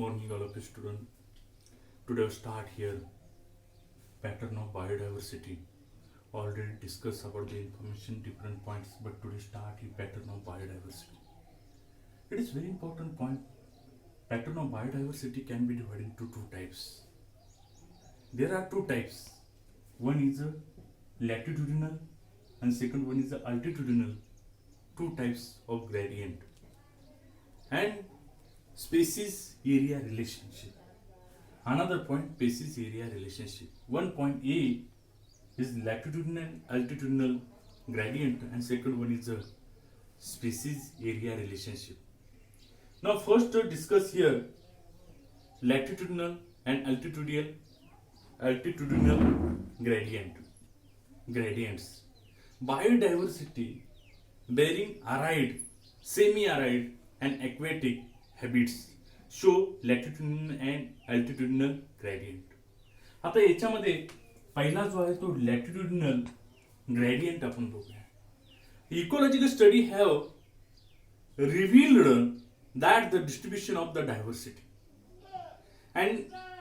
morning, all of you students. Today we start here pattern of biodiversity. Already discussed about the information different points, but today start here pattern of biodiversity. It is very important point. Pattern of biodiversity can be divided into two types. There are two types. One is a latitudinal and second one is the altitudinal. Two types of gradient and species area relationship. Another point, species area relationship. One point A is latitudinal altitudinal gradient and second one is a species area relationship. Now first to discuss here latitudinal and altitudinal gradients. Biodiversity bearing arid, semi-arid and aquatic habits show latitudinal and altitudinal gradient. आता याच्यामध्ये पहिला जो आहे तो लॅटिट्यूडिनल gradient आपण बघूया. Ecological study have revealed that the distribution of the diversity and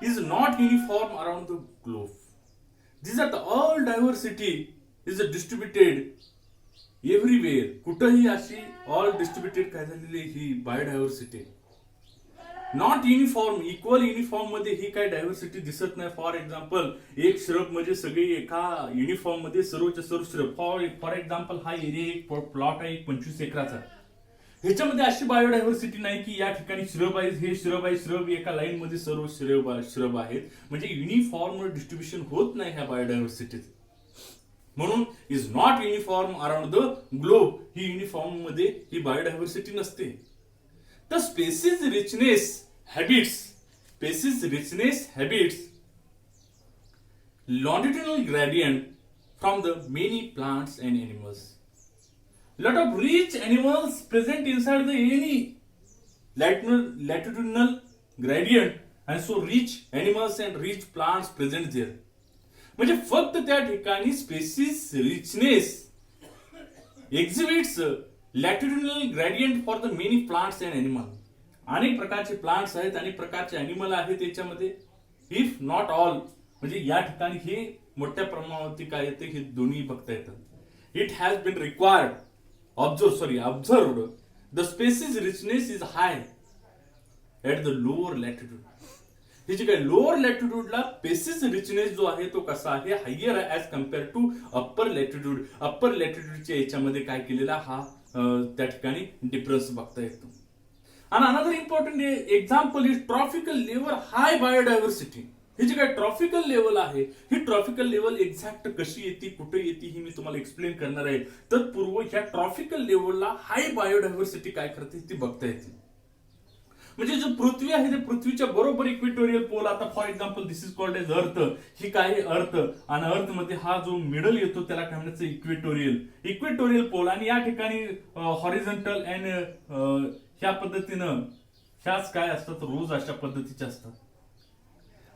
is not uniform around the globe. These are the all diversity is distributed everywhere. कुठेही अशी all distributed काय झालेली ही biodiversity not uniform equal uniform मध्ये ही काय diversity दिसत नाही. फॉर एक्झाम्पल एक श्रब म्हणजे सगळी एका युनिफॉर्म मध्ये सर्वच्या सर्व श्रब. फॉर एक्झाम्पल हा एरिया एक प्लॉट आहे 25 एकराचा. ह्याच्यामध्ये अशी बायोडायव्हर्सिटी नाही की या ठिकाणी श्रब आहे, हे श्रब आहे, श्रब एका लाईन मध्ये सर्व श्रब आहेत. म्हणजे युनिफॉर्म डिस्ट्रीब्युशन होत नाही ह्या बायोडायव्हर्सिटीचं. म्हणून is not uniform around the globe. He uniform मध्ये ही बायोडायव्हर्सिटी नसते. तर spaces richness habits longitudinal gradient from the many plants and animals. Lot of rich animals present inside the any latitudinal gradient and so rich animals and rich plants present there. म्हणजे फक्त त्या ठिकाणी species richness exhibits latitudinal gradient for the many plants and animal. अनेक प्रकारचे plants आहेत, अनेक प्रकारचे animal आहेत याच्यामध्ये. इफ नॉट ऑल म्हणजे या ठिकाणी हे मोठ्या प्रमाणावरती काय येते हे दोन्ही बघता येतात. It has been required observed the species richness is high at the lower latitude. हे जे काय लोअर लॅटिट्यूडला स्पेसिस रिचनेस जो आहे तो कसा आहे higher as compare to upper latitude. Upper लॅटिट्यूडच्या याच्यामध्ये काय केलेला हा त्या ठिकाणी डिफरन्स बघता येतो. आणि another important example is tropical level high biodiversity. ही जी काय ट्रॉपिकल लेवल आहे ही ट्रॉपिकल लेवल एक्झॅक्ट कशी येते कुठे येते ही मी तुम्हाला एक्सप्लेन करणार आहे. तत्पूर्व ह्या ट्रॉपिकल लेवलला हाय बायोडायव्हर्सिटी काय करते ती बघता येते. म्हणजे जो पृथ्वी आहे ते पृथ्वीच्या बरोबर इक्वेटोरियल पोल. आता for example this is called as earth. ही काय आहे अर्थ आणि अर्थ मध्ये हा जो मिडल येतो त्याला काय म्हणायचं इक्वेटोरियल पोल. आणि या ठिकाणी हॉरिझॉन्टल अँड ह्या पद्धतीनं ह्याच काय असतात रोज अशा पद्धतीच्या असतात.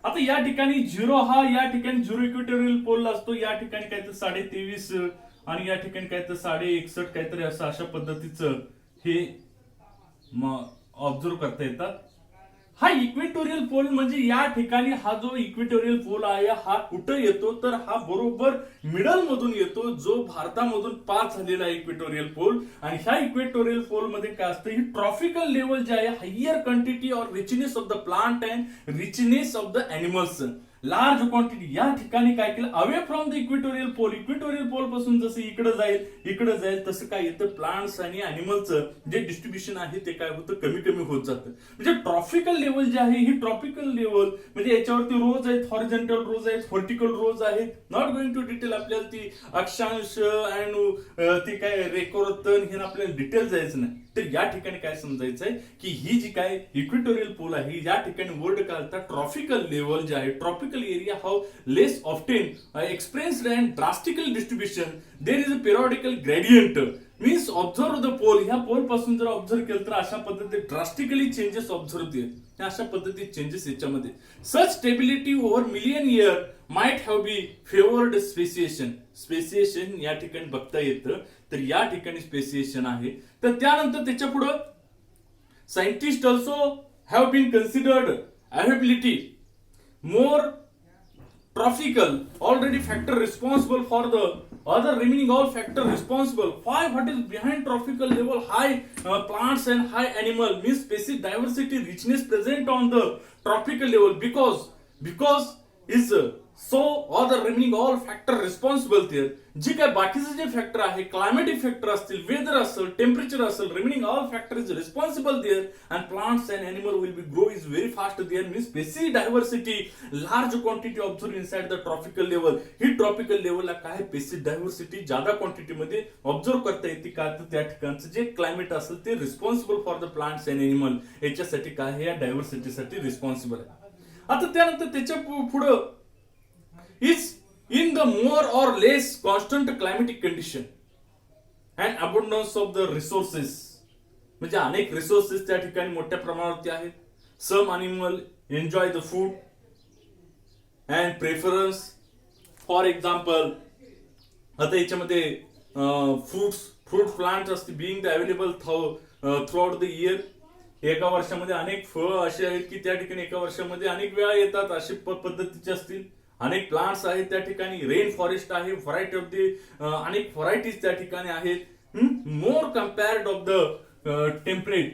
आता या ठिकाणी झिरो हा या ठिकाणी झिरो इक्वेटोरियल पोल असतो. या ठिकाणी काय तर 23.5 आणि या ठिकाणी काय तर 61.5 काहीतरी असं अशा पद्धतीचं हे ऑब्झर्व करता येतात. हा इक्वेटोरियल पोल म्हणजे या ठिकाणी हा जो इक्वेटोरियल पोल आहे हा कुठं येतो तर हा बरोबर मिडल मधून येतो जो भारतामधून पास झालेला आहे इक्वेटोरियल पोल. आणि ह्या इक्वेटोरियल पोल मध्ये काय असतं ही ट्रॉपिकल लेवल जे आहे higher quantity or richness of the plant and richness of the animals large quantity. या ठिकाणी काय केलं away from the equatorial pole पासून जसं इकडे जाईल तसं काय येतं प्लांट्स आणि अॅनिमलचं जे डिस्ट्रीब्युशन आहे ते काय होतं कमी होत जातं. म्हणजे ट्रॉपिकल लेवल जे आहे ही ट्रॉपिकल लेवल म्हणजे याच्यावरती रोज आहेत, हॉरिझॉन्टल रोज आहेत, व्हर्टिकल रोज आहेत. नॉट गोइंग टू डिटेल आपल्याला ती अक्षांश अँड ती काय रेकोरतन हे आपल्याला डिटेल जायचं नाही. तर या ठिकाणी काय समजायचं आहे की ही जी काय इक्वेटोरियल पोल आहे या ठिकाणी वर्ड काय ट्रॉपिकल लेवल जे आहे tropical area have less often expressed and drastical distribution there is a periodical gradient means observe the pole. ह्या पोल पासून जर ऑब्झर्व केलं तर अशा पद्धतीने ड्रास्टिकली चेंजेस ऑब्झर्व होतील. अशा पद्धतीने चेंजेस याच्यामध्ये such stability over million year might have be favoured speciation या ठिकाणी बघता येतं. तर या ठिकाणी स्पेसिएशन आहे. तर त्यानंतर त्याच्या पुढे scientist also have been considered availability, more trophical, already factor responsible for the other remaining all factor responsible. Why? What is behind trophical level? High plants and high animal means species diversity richness present on the trophical level because is so other remaining all factor responsible there. जे काय बाकीचे जे factor आहे climatic factor असतील weather असेल temperature असेल remaining all factor is responsible there and plants and animal will be grow is very fast there means specific diversity large quantity observe inside the tropical level. ही tropical लेवलला काय specific diversity ज्यादा क्वांटिटीमध्ये observe करता येते का तर त्या ठिकाणचं जे क्लायमेट असेल ते responsible for the plants and animal याच्यासाठी काय या डायव्हर्सिटीसाठी रिस्पॉन्सिबल आहे. आता त्यानंतर त्याच्या पुढं is in the more or less constant climatic condition and abundance of the resources म्हणजे अनेक रिसोर्सेस त्या ठिकाणी मोठ्या प्रमाणावरती आहेत. Some animal enjoy the food and preference for example आता याच्यामध्ये फ्रूट प्लांट असते being the available throughout the year. एका वर्षामध्ये अनेक फळ असे आहेत की त्या ठिकाणी एका वर्षामध्ये अनेक वेळा येतात असे पद्धतीचे असतील. अनेक प्लांट्स आहेत त्या ठिकाणी रेन फॉरेस्ट आहे व्हरायटी ऑफ द अनेक व्हरायटीज त्या ठिकाणी आहेत मोर कम्पेअर्ड ऑफ द टेम्परेट.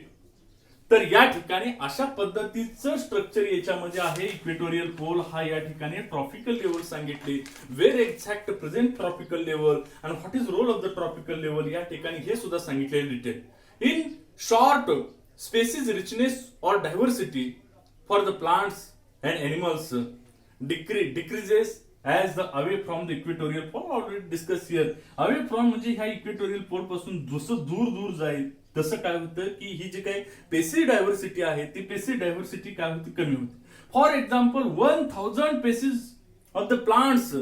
तर या ठिकाणी अशा पद्धतीचं स्ट्रक्चर याच्यामध्ये आहे. इक्वेटोरियल पोल हा या ठिकाणी ट्रॉपिकल लेवल सांगितले where exact present tropical level and what is role of the tropical level या ठिकाणी हे सुद्धा सांगितले detail. In short species richness और diversity for the plants and animals decreases as the away from the equatorial pole already discussed here. away from म्हणजे ह्या equatorial pole पासून जसं दूर जाईल तसं काय होतं की ही जी काही पेसिफिक डायव्हर्सिटी आहे ती पेसिफिक डायव्हर्सिटी काय होती कमी होती. For example 1000 pieces of the plants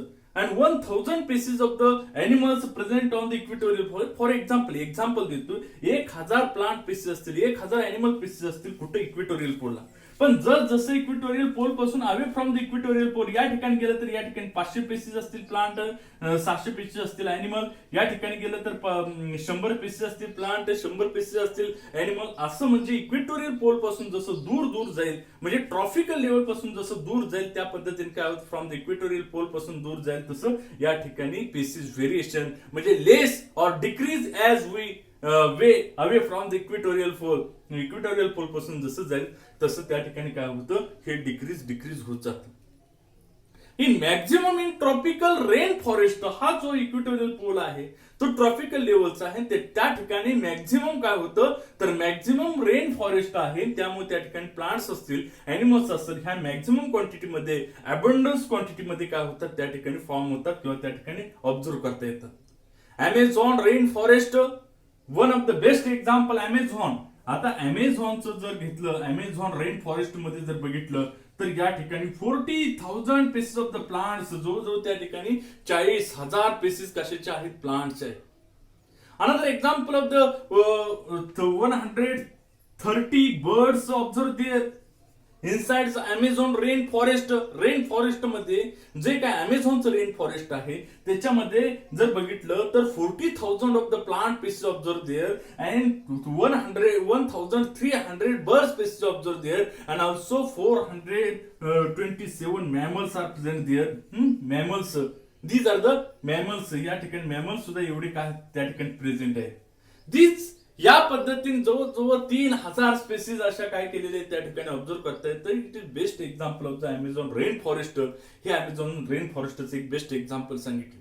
and 1000 pieces of the animals present on the equatorial pole. For example देतो 1000 प्लांट पीसेस असतील 1000 एनिमल पीसेस असतील कुठे इक्वेटोरियल पोलला. पण जर जसं इक्वेटोरियल पोल पासून away from the equatorial pole या ठिकाणी गेलं तर या ठिकाणी 500 पीसेस असतील प्लांट 700 पीसेस असतील एनिमल. या ठिकाणी गेलं तर 100 पीसेस असतील प्लांट 100 पीसेस असतील एनिमल. असं म्हणजे इक्वेटोरियल पोल पासून जसं दूर जाईल म्हणजे ट्रॉपिकल लेवल पासून जसं दूर जाईल त्या पद्धतीने काय होतं फ्रॉम द इक्वेटोरियल पोल पासून दूर जाईल तसं या ठिकाणी पीसेस व्हेरिएशन म्हणजे less or decrease as we way away from the equatorial pole पासून जसं जाईल तसं त्या ठिकाणी काय होतं हे डिक्रीज होत जातं. In maximum in tropical rain forest हा जो इक्वेटोरियल पोल आहे तो ट्रॉपिकल लेवलचा आहे त्या ठिकाणी मॅक्झिमम काय होतं तर मॅक्झिमम रेन फॉरेस्ट आहे त्यामुळे त्या ठिकाणी प्लांट्स असतील एनिमल्स असतील ह्या मॅक्झिमम क्वांटिटीमध्ये अबंडन्स क्वांटिटीमध्ये काय होतात त्या ठिकाणी फॉर्म होतात किंवा त्या ठिकाणी ऑब्झर्व करता येतात. Amazon rain forest one of the best example Amazon. आता अमेझॉनचं जर घेतलं अमेझॉन रेन फॉरेस्ट मध्ये जर बघितलं तर या ठिकाणी 40,000 पीसेस ऑफ द प्लांट्स जवळजवळ त्या ठिकाणी 40,000 पीसेस कशाचे आहेत प्लांट्स आहेत. Another example of the 130 birds observe there inside Amazon rain forest मध्ये जे काय अमेझॉनचं रेन फॉरेस्ट आहे त्याच्यामध्ये जर बघितलं तर 40,000 of the plant pieces observe there and 1,300 bird species observe there and also 427 mammals are present there. Mammals these are the mammals या ठिकाणी मॅमल्स सुद्धा एवढे काय त्या ठिकाणी प्रेझेंट आहेत. दीज या पद्धतीने जवळजवळ 3000 स्पेसीज अशा काय केलेले त्या ठिकाणी ऑब्झर्व करता येतं. It is best example of the Amazon rain forest. हे अमेझॉन रेन फॉरेस्टचं एक बेस्ट एक्झाम्पल सांगितलं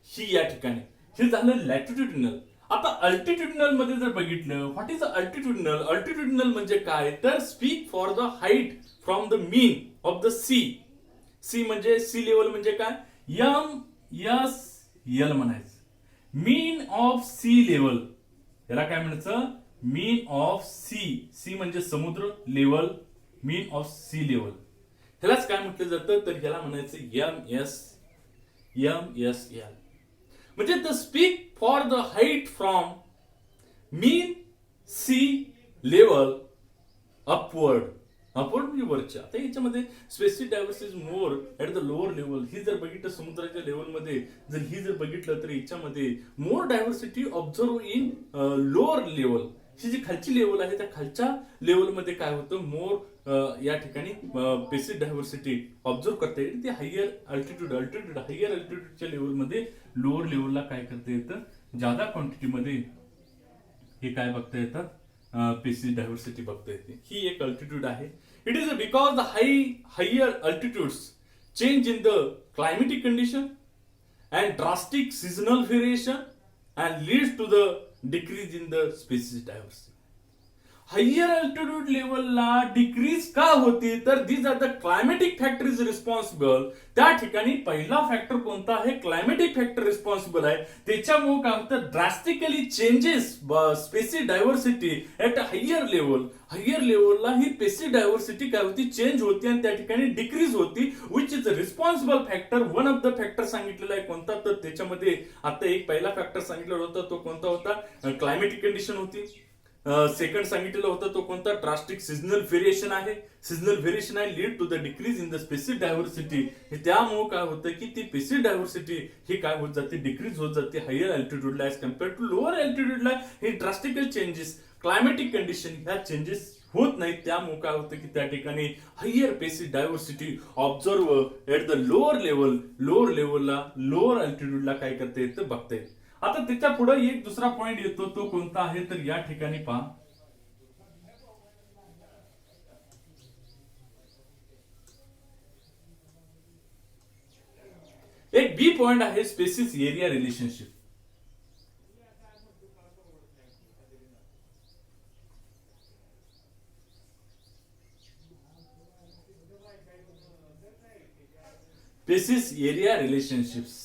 ही या ठिकाणी. हे झालं लॅटिट्युडिनल. आता अल्टिट्युडिनल मध्ये जर बघितलं व्हॉट इज अल्टिट्युडिनल म्हणजे काय तर speak for the height from the mean of the sea म्हणजे सी लेवल म्हणजे काय MSL म्हणायचं. मीन ऑफ सी लेवल याला काय म्हणायचं मीन ऑफ सी म्हणजे समुद्र level mean of sea level ह्यालाच काय म्हटलं जातं तर ह्याला म्हणायचं MSL म्हणजे the speak for the height from mean sea level upward म्हणजे वरच्या. आता याच्यामध्ये specific diversity more at the lower level. ही जर बघितलं समुद्राच्या लेवलमध्ये जर ही जर बघितलं तर याच्यामध्ये more diversity observe in lower level ही जी खालची लेवल आहे त्या खालच्या लेवलमध्ये काय होतं, मोर या ठिकाणी स्पेसिस डायव्हर्सिटी ऑब्झर्व करता येईल. ते हायर हायर अल्टिट्यूडच्या लेवलमध्ये लोअर लेवलला काय करता येतं, जादा क्वांटिटीमध्ये हे काय बघता येतात, स्पेसिस डायव्हर्सिटी बघता येते. ही एक अल्टिट्यूड आहे. It is because the higher altitudes change in the climatic condition and drastic seasonal variation and leads to the decrease in the species diversity. Higher altitude लेवलला डिक्रीज का होती, तर these are the climatic factor is responsible. त्या ठिकाणी पहिला factor कोणता आहे, climatic factor responsible आहे. त्याच्यामुळे काय होतं, drastically changes species diversity at higher level. Higher लेवलला ही स्पेसिस डायव्हर्सिटी काय होती, चेंज होती आणि त्या ठिकाणी डिक्रीज होती. Which is responsible factor. One of the factor सांगितलेला आहे कोणता, तर त्याच्यामध्ये आता एक पहिला फॅक्टर सांगितलेला होता तो कोणता होता, क्लायमेटिक कंडिशन होती. सेकंड सांगितलेलं होतं तो कोणता, ड्रास्टिक सीजनल व्हेरिएशन आहे. सीजनल व्हेरिएशन आहे lead to the decrease in the species diversity. त्यामुळे काय होतं की ती स्पेसिस डायव्हर्सिटी ही काय होत जाते, डिक्रीज होत जाते हायर अल्टिट्यूडला एज कम्पेअर टू लोअर अल्टिट्यूडला. हे ड्रास्टिकल चेंजेस क्लायमेटिक कंडिशन ह्या चेंजेस होत नाही. त्यामुळे काय होतं की त्या ठिकाणी higher species diversity observe at the lower level. Lower लेवलला लोअर अल्टिट्यूडला काय करता येतं, बघता येतं. आता त्याच्या पुढे एक दुसरा पॉइंट येतो, तो कोणता आहे, तर या ठिकाणी पहा, एक बी पॉइंट आहे species area relationship. Species area relationships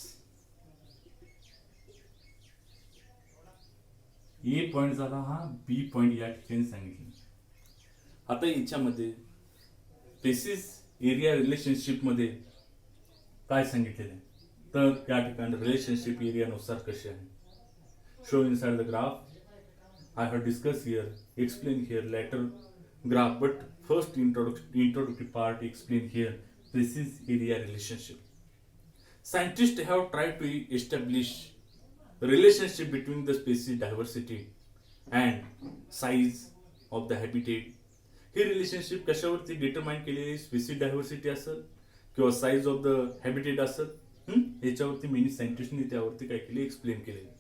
A point झाला हा, बी पॉइंट या ठिकाणी सांगितले. आता याच्यामध्ये स्पेसिस एरिया रिलेशनशिप मध्ये काय सांगितलेलं आहे, तर त्या ठिकाणी रिलेशनशिप एरियानुसार कसे आहे, show inside the graph. I have discuss here, explain here later graph, but first introductory part explain here species area relationship. Scientists have tried to establish relationship between the species diversity and size of the habitat. ही relationship कशावरती determine केलेली, species diversity असेल किंवा size of the habitat असेल, याच्यावरती many सायंटिस्टनी त्यावरती काय केले, एक्सप्लेन केलेले.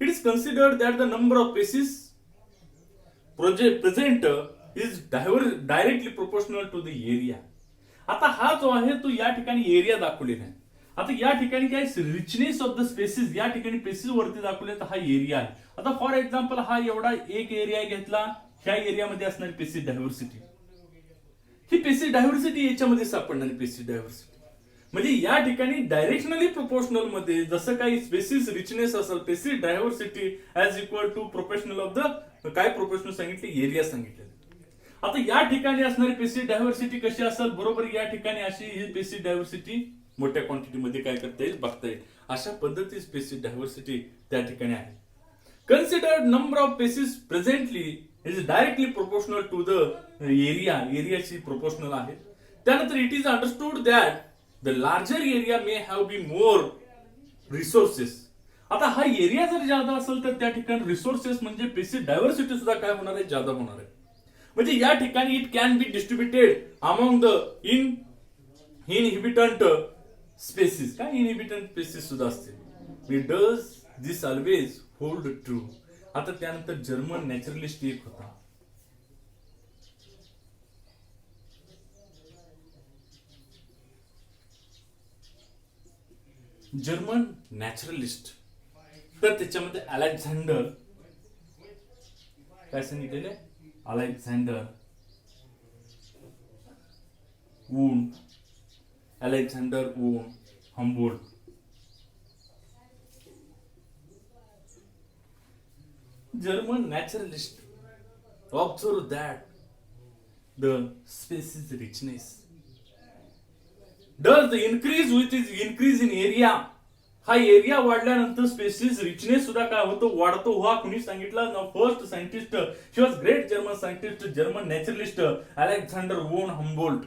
It is considered that the number of species present is directly proportional to the area. आता हा जो आहे तो या ठिकाणी एरिया दाखवलेला आहे. आता या ठिकाणी काय, रिचनेस ऑफ द स्पेसिस या ठिकाणी स्पेसिस वरती दाखवले, तर हा एरिया आहे. आता फॉर एक्झाम्पल हा एवढा एक एरिया घेतला, ह्या एरियामध्ये असणारी स्पेसिस डायव्हर्सिटी, ही स्पेसिस डायव्हर्सिटी याच्यामध्ये सापडणारी स्पेसिस डायव्हर्सिटी म्हणजे या ठिकाणी डायरेक्शनली प्रोपोर्शनल मध्ये जसं काही स्पेसिस रिचनेस असेल, species diversity as equal to proportional of the काय प्रोपोर्शनल सांगितले, एरिया सांगितले. आता या ठिकाणी असणारी स्पेसिस डायव्हर्सिटी कशी असेल, बरोबर या ठिकाणी अशी ही स्पेसिस डायव्हर्सिटी मोठ्या क्वांटिटीमध्ये काय करता येईल, बघता येईल. अशा पद्धती स्पेसिस डायव्हर्सिटी त्या ठिकाणी आहे. Considered number of species presently is directly proportional to the area, एरियाची प्रोपोर्शनल आहे. त्यानंतर it is understood that the larger area may have be more resources. आता हा एरिया जर जादा असेल तर त्या ठिकाणी रिसोर्सेस म्हणजे स्पेसिस डायव्हर्सिटी सुद्धा काय होणार आहे, जादा होणार आहे. म्हणजे या ठिकाणी it can be distributed among the inhabitant species. काय इनहिबिटंट स्पेसिस सुद्धा असते. It does this always hold true. आता त्यानंतर जर्मन नॅचरलिस्ट एक होता, जर्मन नॅचरलिस्ट, तर त्याच्यामध्ये अलेक्झांडर काय सांगितलेले, Alexander von Humboldt. German naturalist observed that the species richness does the increase with its increase in area. हा एरिया वाढल्यानंतर स्पेसिस रिचनेस सुद्धा काय होतो, वाढतो. हा कुणी सांगितला, first scientist, she was great German scientist, German naturalist Alexander वोन हम्बोल्ट.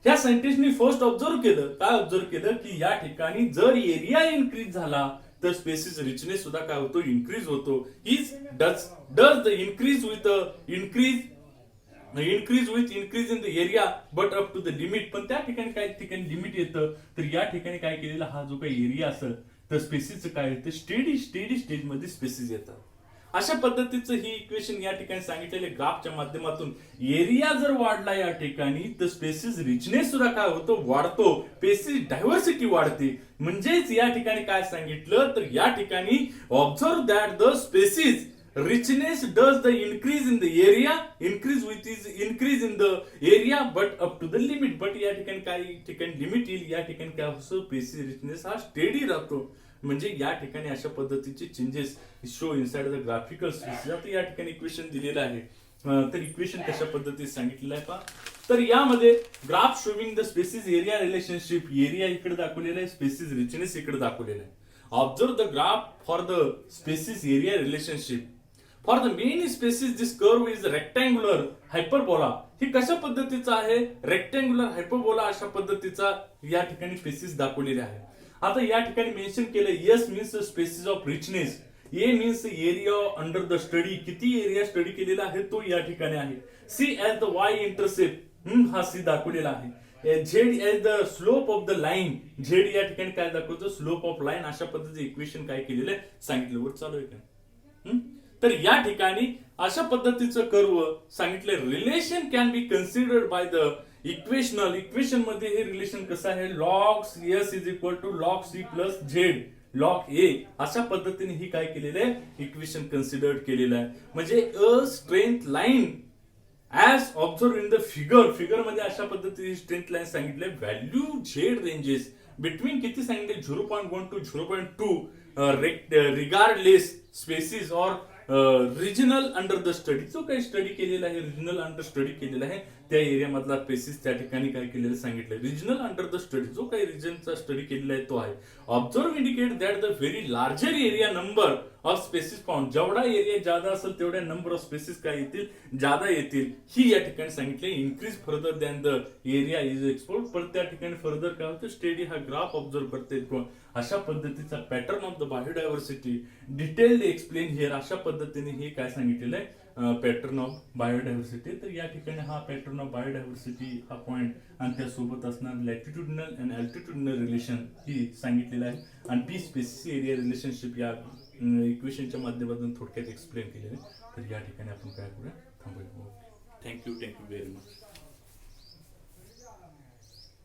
ह्या सायंटिस्टनी फर्स्ट ऑब्झर्व केलं, काय ऑब्झर्व केलं की या ठिकाणी जर एरिया इन्क्रीज झाला तर स्पेसिस रिचनेस सुद्धा काय होतो, इन्क्रीज होतो. Is does the increase with increase in the area but up to the limit. पण त्या ठिकाणी काय ठिकाणी लिमिट येतं. तर या ठिकाणी काय केलेलं, हा जो काही एरिया असेल तर स्पेसिसचं काय येतं, स्टेडी स्टेज मध्ये स्पेसिस येतात. अशा पद्धतीचं ही इक्वेशन या ठिकाणी सांगितलेले ग्राफच्या माध्यमातून एरिया जर वाढला या ठिकाणी तर स्पेसिस रिचनेस सुद्धा काय होतो, वाढतो. स्पेसिस डायव्हर्सिटी वाढते. म्हणजेच या ठिकाणी काय सांगितलं, तर या ठिकाणी observe that the species richness does the increase in the area, increase in the area but up to the limit. but या ठिकाणी काही ठिकाणी लिमिट येईल, या ठिकाणी काय होतं, स्पेसिस रिचनेस हा स्टेडी राहतो. म्हणजे या ठिकाणी अशा पद्धतीचे changes show inside the graphical species. आता या ठिकाणी इक्वेशन दिलेलं आहे. तर इक्वेशन कशा पद्धतीने सांगितलेलं आहे पहा. तर यामध्ये graph showing the species area relationship, area इकडे दाखवलेला आहे, स्पेसिस रिचनेस इकडे दाखवलेला आहे. Observe the graph for the species area relationship. For the main species this curve is rectangular hyperbola. हे कशा पद्धतीचा आहे, रेक्टँग्युलर हायपरबोला अशा पद्धतीचा या ठिकाणी स्पेसिस दाखवलेले आहे. आता या ठिकाणी मेन्शन केलं, S means species of richness, A means area under the study, किती एरिया स्टडी केलेला आहे तो या ठिकाणी आहे. C as the Y intercept, हा सी दाखवलेला आहे. Z as the slope of the line, Z या ठिकाणी काय दाखवतो, स्लोप ऑफ लाईन. अशा पद्धतीचे इक्वेशन काय केलेलं आहे सांगितलं. वर चालू आहे का. तर या ठिकाणी अशा पद्धतीचं कर्व सांगितलं. Relation can be considered by the equational. Equation मध्ये हे रिलेशन कसं आहे, log S is equal to log C plus Z log A. अशा पद्धतीने ही काय केलेलं आहे, इक्वेशन कन्सिडर्ड केलेलं आहे. म्हणजे a strength line as observe in the figure मध्ये अशा पद्धतीने स्ट्रेंथ लाईन सांगितले. व्हॅल्यू झेड रेंजेस बिटवीन किती सांगितले, 0.1 to 0.2 regardless species or regional under the study. जो काही स्टडी केलेला आहे, रिजनल अंडर स्टडी केलेला आहे, त्या एरिया मधला स्पेसिस त्या ठिकाणी काय केलेलं सांगितलं, रिजनल अंडर द स्टडी. जो काही रिजनचा स्टडी केलेला आहे तो आहे. Observe indicate that the very larger area number of species found. जेवढा एरिया ज्यादा असेल तेवढ्या नंबर ऑफ स्पेसिस काय येतील, ज्यादा येतील. ही या ठिकाणी सांगितले. Increase further than the area is explored. पण त्या ठिकाणी फर्दर काय होतं, स्टेडी हा ग्राफ ऑब्झर्व करते. अशा पद्धतीचा pattern of the biodiversity detailed explain here. अशा पद्धतीने हे काय सांगितलेलं आहे, पॅटर्न ऑफ बायोडायव्हर्सिटी. तर या ठिकाणी हा पॅटर्न ऑफ बायोडायव्हर्सिटी हा पॉइंट आणि त्यासोबत असणार लॅटिट्यूडनल अँड अल्टिट्यूडनल रिलेशन ही सांगितलेलं आहे. आणि टी स्पेसिस एरिया रिलेशनशिप या इक्वेशनच्या माध्यमातून थोडक्यात एक्सप्लेन केलेलं आहे. तर या ठिकाणी आपण काय करूया, थांबूया. Thank you very much.